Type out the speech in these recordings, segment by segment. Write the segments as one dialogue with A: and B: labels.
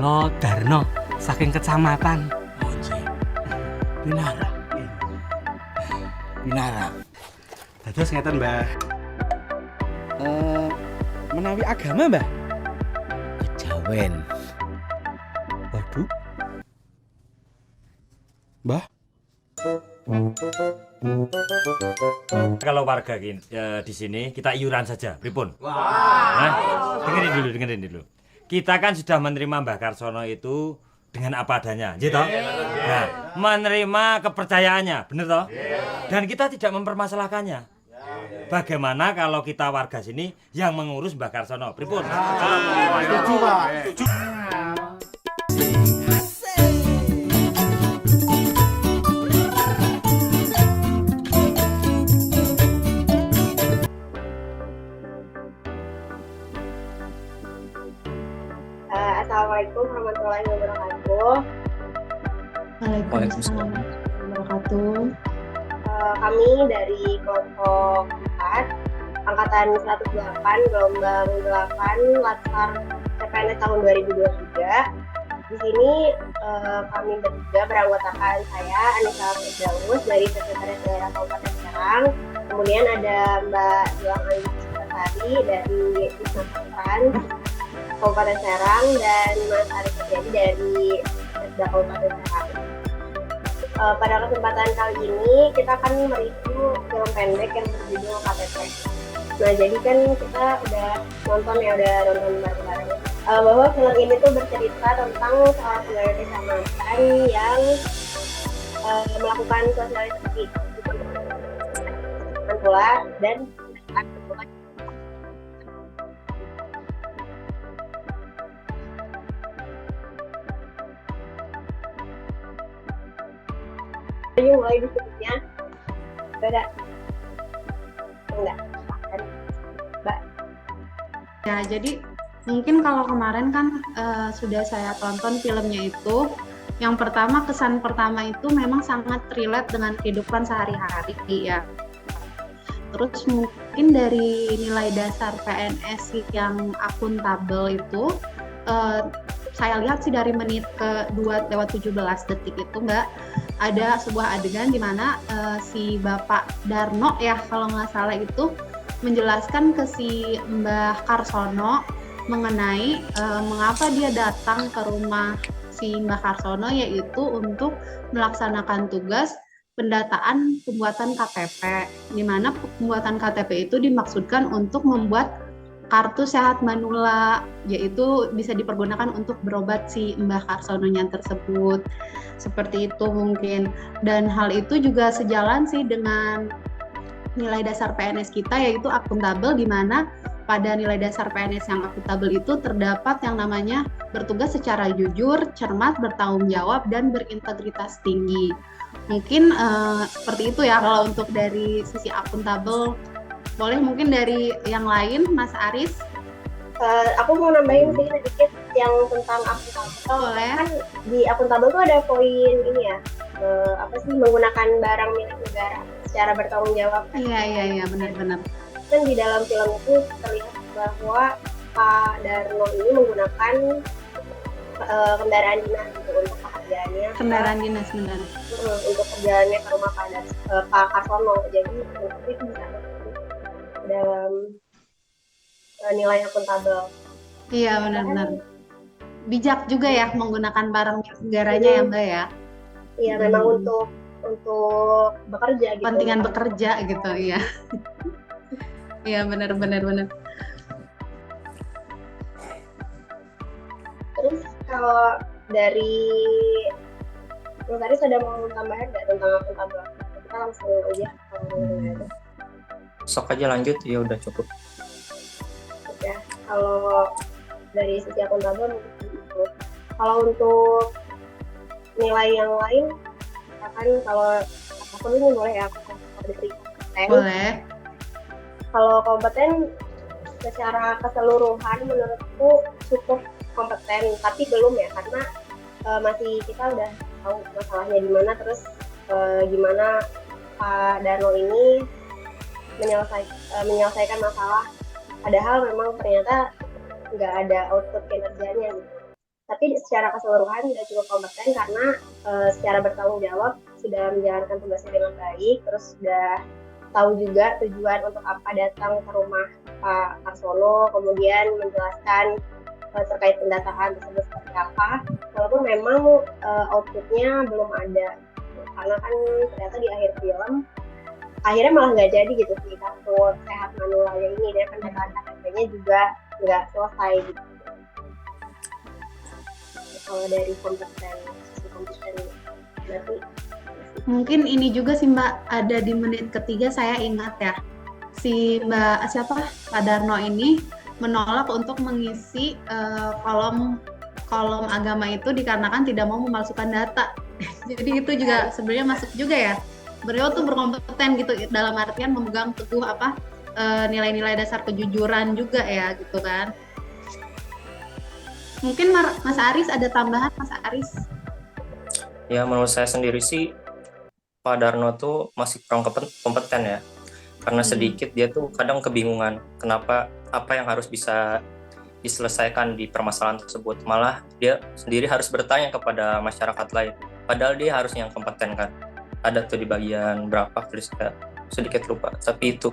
A: Kula Darno saking kecamatan
B: Once. Pinara. Pinara.
A: dados ngeten Mbah.
C: Menawi agama, Mbah?
B: Kejawen.
C: Waduh. Mbah,
D: Kalau warga di sini kita iuran saja, pripun? Nah, dengerin dulu. Kita kan sudah menerima Mbah Karsono itu dengan apa adanya, nggih toh? Nah, menerima kepercayaannya, bener toh? Dan kita tidak mempermasalahkannya. Bagaimana kalau kita warga sini yang mengurus Mbah Karsono, pripun?
B: Setuju, Pak.
E: Assalamualaikum warahmatullahi wabarakatuh.
F: Waalaikumsalam warahmatullahi wabarakatuh.
E: Kami dari kelompok 4, angkatan 108, gelombang 8, latar CPNS tahun 2023. Di sini kami bertiga beranggotakan saya, Anissa Firdaus dari Sekretaris Daerah Kabupaten Serang. Kemudian ada Mbak Gilang Anggit dari Wisma Safran Kabupaten Serang dan Mas Arif Setiadi dari Setda Kabupaten Serang. Pada kesempatan kali ini kita akan mereview film pendek yang berjudul KTP. Nah, jadi kan kita udah nonton bareng-bareng. Bahwa film ini tuh bercerita tentang seorang pegawai kecamatan yang melakukan sosialisasi pula dan mulai disebutnya beda enggak Mbak.
F: Ya, jadi mungkin kalau kemarin kan sudah saya tonton filmnya itu, yang pertama kesan pertama itu memang sangat relate dengan kehidupan sehari-hari ya. Terus mungkin dari nilai dasar PNS yang akuntabel itu saya lihat sih dari menit ke 2:17 itu Mbak, ada sebuah adegan di mana si Bapak Darno ya kalau nggak salah itu menjelaskan ke si Mbah Karsono mengenai mengapa dia datang ke rumah si Mbah Karsono, yaitu untuk melaksanakan tugas pendataan pembuatan KTP, di mana pembuatan KTP itu dimaksudkan untuk membuat kartu sehat manula, yaitu bisa dipergunakan untuk berobat si Mbah Karsononya tersebut. Seperti itu mungkin. Dan hal itu juga sejalan sih dengan nilai dasar PNS kita, yaitu akuntabel, di mana pada nilai dasar PNS yang akuntabel itu terdapat yang namanya bertugas secara jujur, cermat, bertanggung jawab, dan berintegritas tinggi. Mungkin seperti itu ya kalau untuk dari sisi akuntabel. Boleh mungkin dari yang lain, Mas Aris?
E: Aku mau nambahin sih sedikit yang tentang akuntabel.
F: Boleh.
E: Kan di akuntabel tuh ada poin ini ya, menggunakan barang milik negara secara bertanggung jawab.
F: Iya, benar-benar.
E: Dan di dalam film itu terlihat bahwa Pak Darno ini menggunakan kendaraan dinas gitu, untuk pekerjaannya.
F: Kendaraan dinas benar.
E: Untuk kerjaannya ke rumah Pak Karsono. Jadi itu bisa dalam nilai akuntabel.
F: Iya, benar-benar. Bijak juga ya menggunakan barang milik negaranya ya Mbak ya.
E: Iya, memang untuk bekerja gitu.
F: Kepentingan bekerja gitu, iya. Iya, benar.
E: Terus kalau dari Mas Aris ada mau tambahan nggak tentang akuntabel? Kita langsung aja kalau nggak ada.
G: Sok aja lanjut, ya udah cukup.
E: Ya, kalau dari sisi akuntabel mungkin itu. Kalau untuk nilai yang lain, misalkan kalau aku dulu boleh ya, aku dari kompeten.
F: Boleh.
E: Kalau kompeten secara keseluruhan menurutku cukup kompeten, tapi belum ya, karena masih kita udah tahu masalahnya di mana, terus gimana Pak Darno ini menyelesaikan masalah, padahal memang ternyata nggak ada output kinerjanya gitu. Tapi secara keseluruhan sudah cukup kompeten karena secara bertanggung jawab sudah menjalankan tugasnya dengan baik, terus sudah tahu juga tujuan untuk apa datang ke rumah Pak Karsono, kemudian menjelaskan terkait pendataan tersebut seperti apa, walaupun memang outputnya belum ada, karena kan ternyata di akhir film akhirnya malah nggak jadi gitu sih kartu sehat manualnya ini, dan pendataan KTP-nya juga nggak selesai gitu. Kalau dari sisi kompeten berarti
F: Mungkin ini juga sih Mbak, ada di menit ketiga saya ingat ya, si Mbak siapa Pak Darno ini menolak untuk mengisi kolom agama itu dikarenakan tidak mau memalsukan data. Jadi itu juga sebenarnya masuk juga ya. Beliau tuh berkompeten gitu dalam artian memegang teguh nilai-nilai dasar kejujuran juga ya gitu kan. Mungkin Mas Aris ada tambahan, Mas Aris?
G: Ya menurut saya sendiri sih Pak Darno tuh masih kurang kompeten ya, karena sedikit dia tuh kadang kebingungan kenapa apa yang harus bisa diselesaikan di permasalahan tersebut, malah dia sendiri harus bertanya kepada masyarakat lain, padahal dia harusnya yang kompeten kan. Ada tuh di bagian berapa, saya sedikit lupa, tapi itu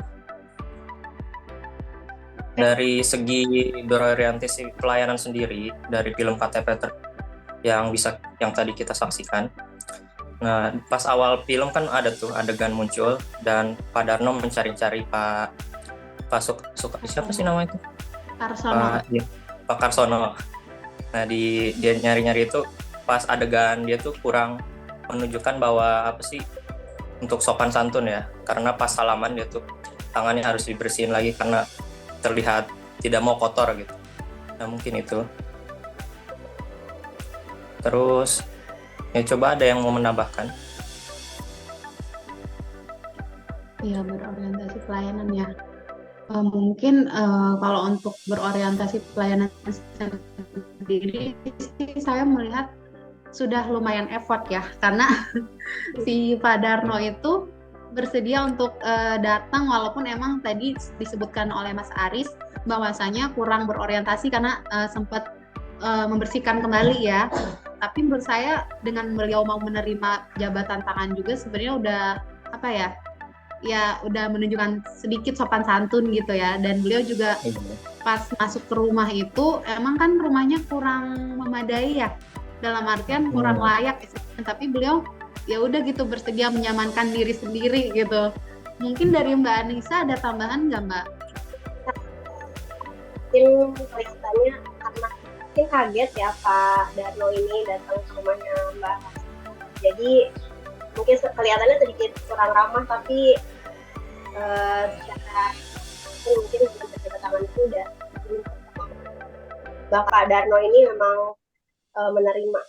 G: dari segi berorientasi pelayanan sendiri dari film KTP yang tadi kita saksikan. Nah, pas awal film kan ada tuh adegan muncul dan Pak Darno mencari-cari Pak siapa sih namanya itu?
F: Karsono.
G: Pak Karsono. Nah, dia nyari-nyari itu pas adegan dia tuh kurang menunjukkan bahwa apa sih untuk sopan santun ya, karena pas salaman dia tuh tangannya harus dibersihin lagi karena terlihat tidak mau kotor gitu. Nah, mungkin itu. Terus ya coba ada yang mau menambahkan?
F: Iya, berorientasi pelayanan ya. Mungkin kalau untuk berorientasi pelayanan sendiri sih saya melihat sudah lumayan effort ya, karena si Pak Darno itu bersedia untuk datang walaupun emang tadi disebutkan oleh Mas Aris bahwasanya kurang berorientasi karena sempat membersihkan kembali ya. Tapi menurut saya dengan beliau mau menerima jabatan tangan juga sebenarnya udah apa ya udah menunjukkan sedikit sopan santun gitu ya. Dan beliau juga pas masuk ke rumah itu emang kan rumahnya kurang memadai ya, dalam artian kurang layak, tapi beliau ya udah gitu bersedia menyamankan diri sendiri gitu. Mungkin dari Mbak Anissa ada tambahan nggak Mbak?
E: Mungkin kelihatannya karena mungkin kaget ya Pak Darno ini datang ke rumahnya Mbak. Jadi mungkin kelihatannya sedikit kurang ramah, tapi secara mungkin berjabat tangan itu udah Bapak Darno ini memang menerima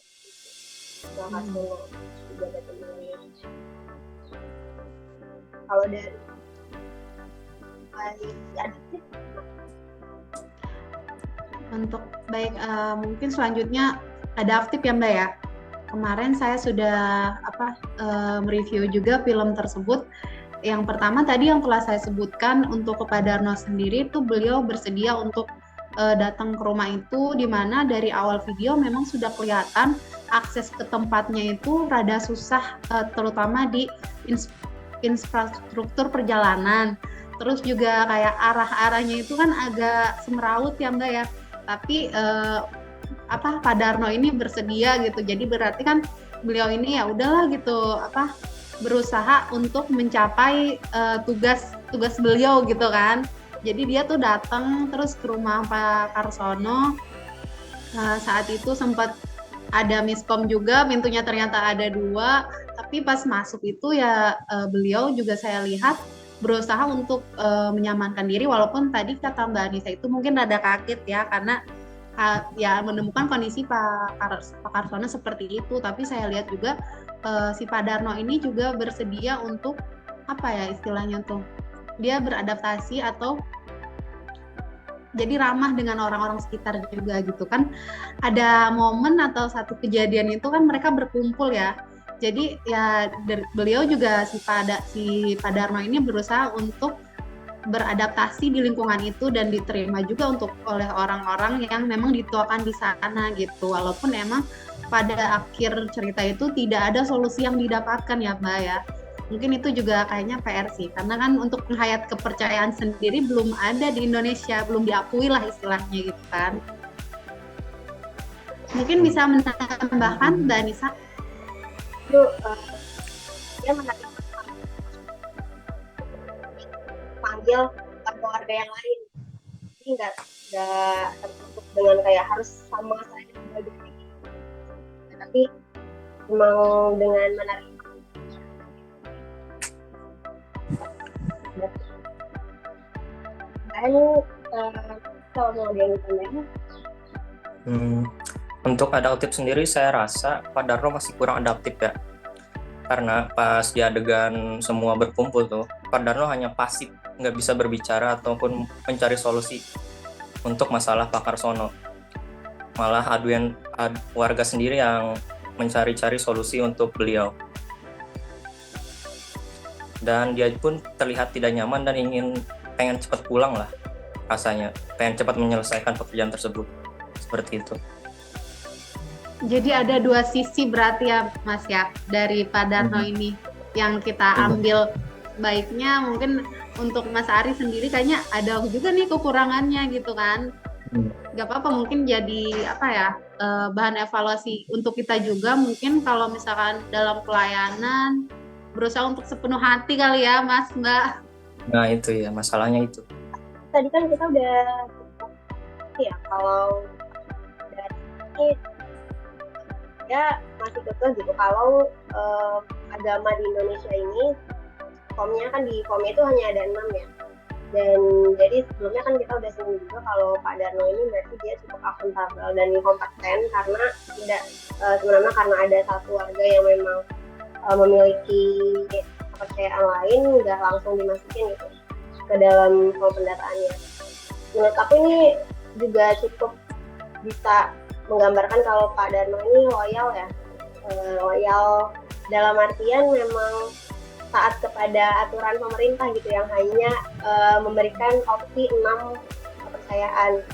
E: Bapak Karsono jabatan ini. Kalau dari adiknya
F: Untuk baik, mungkin selanjutnya ada Aftif ya Mbak ya. Kemarin saya sudah mereview juga film tersebut. Yang pertama tadi yang telah saya sebutkan untuk kepada Darno sendiri itu beliau bersedia untuk datang ke rumah itu, di mana dari awal video memang sudah kelihatan akses ke tempatnya itu rada susah, terutama di infrastruktur perjalanan. Terus juga kayak arah-arahnya itu kan agak semeraut ya Mbak ya. Tapi Pak Darno ini bersedia gitu. Jadi berarti kan beliau ini ya udahlah gitu berusaha untuk mencapai tugas beliau gitu kan. Jadi dia tuh datang terus ke rumah Pak Karsono. Saat itu sempat ada miskom juga, pintunya ternyata ada 2. Tapi pas masuk itu ya beliau juga saya lihat berusaha untuk menyamankan diri, walaupun tadi kata Mbak Anissa itu mungkin rada kaget ya, karena ya menemukan kondisi Pak Karsono seperti itu. Tapi saya lihat juga si Pak Darno ini juga bersedia untuk istilahnya tuh dia beradaptasi atau jadi ramah dengan orang-orang sekitar juga gitu kan. Ada momen atau satu kejadian itu kan mereka berkumpul ya. Jadi ya beliau juga si Pak Darno ini berusaha untuk beradaptasi di lingkungan itu dan diterima juga oleh orang-orang yang memang dituakan di sana gitu. Walaupun emang pada akhir cerita itu tidak ada solusi yang didapatkan ya Mbak ya. Mungkin itu juga kayaknya PR sih, karena kan untuk menghayat kepercayaan sendiri belum ada di Indonesia, belum diakui lah istilahnya gitu kan. Mungkin bisa menambahkan Mbak Anissa?
E: Itu dia menarik panggil warga yang lain, jadi nggak tertutup dengan kayak harus sama saja sebagai ini, tapi memang dengan menarik. Dan kalau mau dia ditambahin,
G: untuk adaptif sendiri saya rasa Pak Darno masih kurang adaptif ya. Karena pas di adegan semua berkumpul tuh, Pak Darno hanya pasif, nggak bisa berbicara ataupun mencari solusi untuk masalah Pak Karsono. Malah warga sendiri yang mencari-cari solusi untuk beliau. Dan dia pun terlihat tidak nyaman dan pengen cepat pulang lah rasanya, pengen cepat menyelesaikan pekerjaan tersebut, seperti itu.
F: Jadi ada dua sisi berarti ya Mas ya dari Pak Darno ini yang kita ambil baiknya. Mungkin untuk Mas Ari sendiri kayaknya ada juga nih kekurangannya gitu kan. Gak apa-apa, mungkin jadi bahan evaluasi untuk kita juga. Mungkin kalau misalkan dalam pelayanan berusaha untuk sepenuh hati kali ya Mas Mbak.
G: Nah itu ya masalahnya itu.
E: Tadi kan kita udah ya kalau dari ya masih kekeh gitu kalau agama di Indonesia ini formnya kan di formnya itu hanya ada 6 ya, dan jadi sebelumnya kan kita udah singgung juga kalau Pak Darno ini berarti dia cukup akuntabel dan kompeten karena tidak sebenarnya karena ada satu warga yang memang memiliki kepercayaan lain nggak langsung dimasukin gitu ke dalam form pendataannya. Menurut aku ini juga cukup bisa menggambarkan kalau Pak Darno ini loyal ya, loyal dalam artian memang taat kepada aturan pemerintah gitu yang hanya memberikan opsi 6 kepercayaan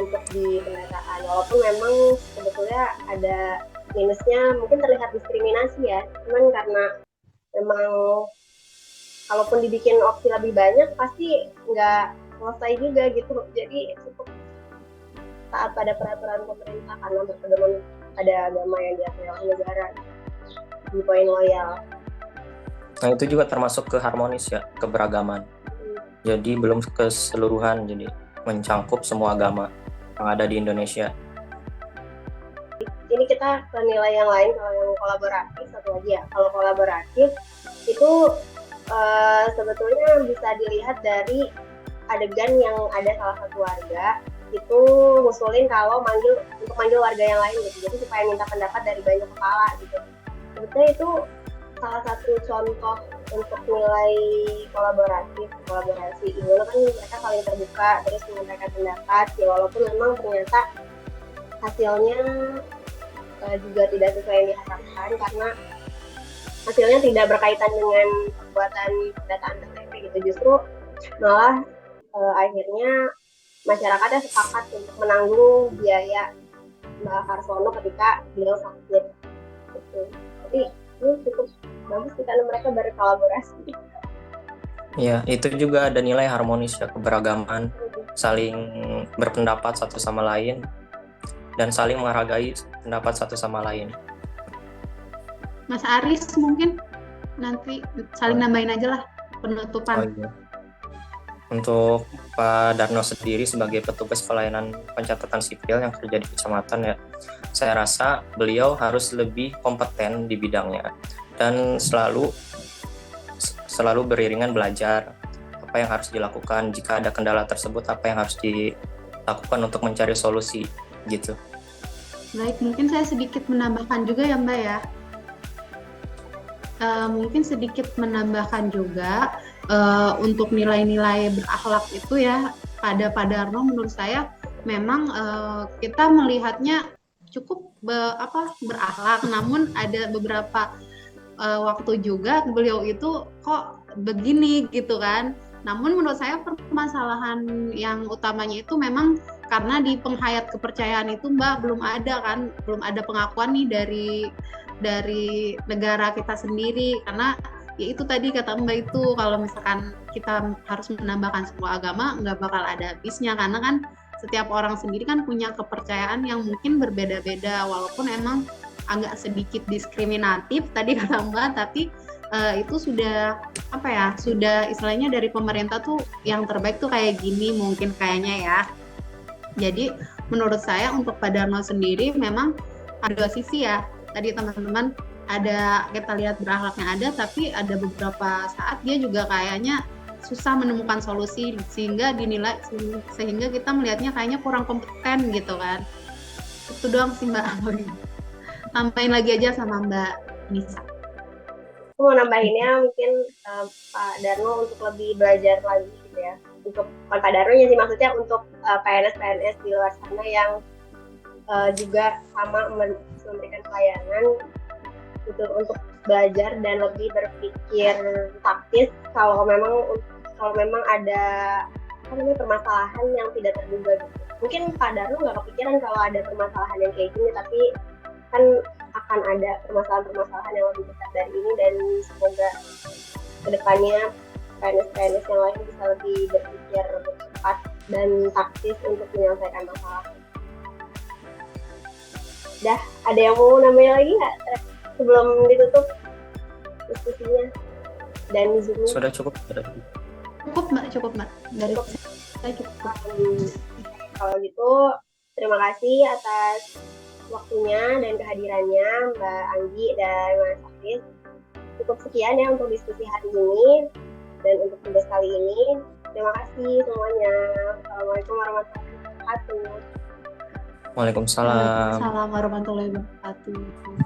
E: untuk di pendataan, walaupun memang sebetulnya ada minusnya, mungkin terlihat diskriminasi ya, cuman karena memang kalaupun dibikin opsi lebih banyak pasti nggak selesai juga gitu, jadi cukup taat pada peraturan pemerintah karena berpedoman pada agama yang diakui oleh negara, di poin loyal.
G: Nah itu juga termasuk ke harmonis ya, keberagaman. Jadi belum keseluruhan, jadi mencangkup semua agama yang ada di Indonesia.
E: Ini kita ke nilai yang lain, kalau yang kolaboratif satu lagi ya. Kalau kolaboratif itu sebetulnya bisa dilihat dari adegan yang ada salah satu warga itu ngusulin kalau untuk manggil warga yang lain gitu, jadi supaya minta pendapat dari banyak kepala gitu. Sebetulnya itu salah satu contoh untuk nilai kolaborasi. Gimana kan mereka saling terbuka terus menyampaikan pendapat ya, walaupun memang ternyata hasilnya juga tidak sesuai yang diharapkan karena hasilnya tidak berkaitan dengan perbuatan pendataan KTP gitu, justru malah akhirnya masyarakatnya sepakat untuk menanggung biaya Mbak Karsono ketika beliau sakit gitu. Tapi itu cukup bagus sih karena mereka berkolaborasi.
G: Ya, itu juga ada nilai harmonis ya, keberagaman, saling berpendapat satu sama lain dan saling menghargai pendapat satu sama lain.
F: Mas Aris mungkin nanti saling nambahin aja lah penutupan.
G: Iya. Untuk Pak Darno sendiri sebagai petugas pelayanan pencatatan sipil yang kerja di kecamatan ya, saya rasa beliau harus lebih kompeten di bidangnya dan selalu beriringan belajar apa yang harus dilakukan, jika ada kendala tersebut apa yang harus dilakukan untuk mencari solusi gitu.
F: Baik, mungkin saya sedikit menambahkan juga ya Mbak ya. Mungkin sedikit menambahkan juga untuk nilai-nilai berakhlak itu ya, pada Pak Darno menurut saya memang kita melihatnya cukup berakhlak, namun ada beberapa waktu juga beliau itu kok begini gitu kan, Namun menurut saya permasalahan yang utamanya itu memang karena di penghayat kepercayaan itu Mbak belum ada pengakuan nih dari negara kita sendiri, karena ya itu tadi kata Mbak itu kalau misalkan kita harus menambahkan sebuah agama nggak bakal ada habisnya, karena kan setiap orang sendiri kan punya kepercayaan yang mungkin berbeda-beda, walaupun emang agak sedikit diskriminatif tadi kata Mbak, tapi itu sudah sudah istilahnya dari pemerintah tuh yang terbaik tuh kayak gini mungkin kayaknya ya. Jadi menurut saya untuk Pak Darno sendiri memang ada dua sisi ya. Tadi teman-teman ada kita lihat berakhlaknya ada, tapi ada beberapa saat dia juga kayaknya susah menemukan solusi sehingga kita melihatnya kayaknya kurang kompeten gitu kan. Itu doang sih Mbak. Tambahin lagi aja sama Mbak Nisa.
E: Aku mau nambahinnya mungkin Pak Darno untuk lebih belajar lagi gitu ya. Untuk Pak Darno sih maksudnya untuk PNS di luar sana yang juga sama memberikan pelayanan gitu, untuk belajar dan lebih berpikir taktis kalau memang ada permasalahan yang tidak terduga gitu. Mungkin Pak Darno nggak kepikiran kalau ada permasalahan yang kayak gini, tapi kan akan ada permasalahan-permasalahan yang lebih besar dari ini, dan semoga kedepannya PNS yang lain bisa lebih berpikir cepat dan taktis untuk menyelesaikan masalah. Dah, ada yang mau nambahin lagi nggak sebelum ditutup diskusinya dan zoomnya?
G: Sudah cukup.
F: Cukup mbak dari saya cukup.
E: Kalau gitu terima kasih atas waktunya dan kehadirannya Mbak Anggi dan Mas Hafiz. Cukup sekian ya untuk diskusi hari ini dan untuk tugas kali ini. Terima kasih semuanya. Assalamualaikum warahmatullahi wabarakatuh.
G: Waalaikumsalam.
F: Waalaikumsalam warahmatullahi wabarakatuh.